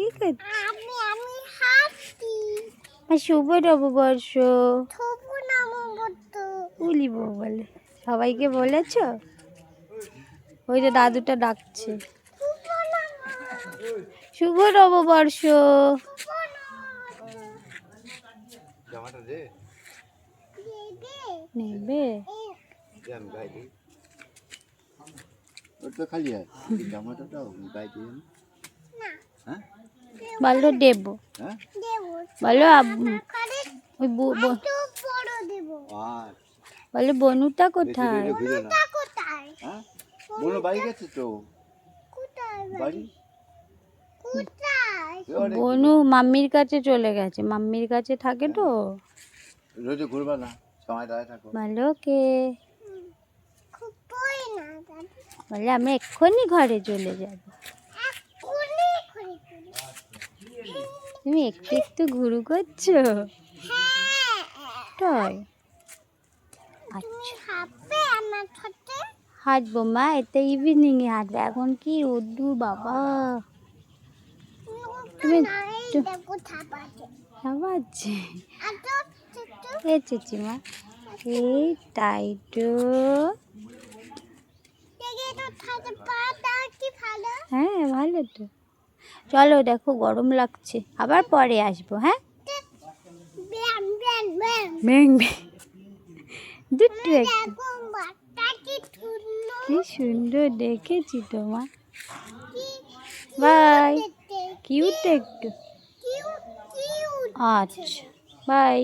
কি করছিস? শুভ নববর্ষ। উলি বলে সবাইকে বলেছ? ওই যে দাদুটা ডাকছে শুভ নববর্ষ। নেবে বলো দেব, বলো ওই বলো বনুটা কোথায়? বনু মাম্মির কাছে চলে গেছে, মাম্মির কাছে থাকে তো। বলো কে? বলে আমি এক্ষুনি ঘরে চলে যাব। তুমি একটু একটু ঘুরু করছো তাই? আচ্ছা হাঁটবো মা, এটা ইভিনিং এ হাঁটবো, এখন কি রোদ্দুর বাবা। তুমি খাবাচ্ছে এ চেচিমা এই টাইটো। হ্যাঁ ভালো তো। চলো দেখো গরম লাগছে, আবার পরে আসবো। হ্যাঁ দুটো কি সুন্দর দেখেছি তোমার। বাই। কিউট একটু। আচ্ছা বাই।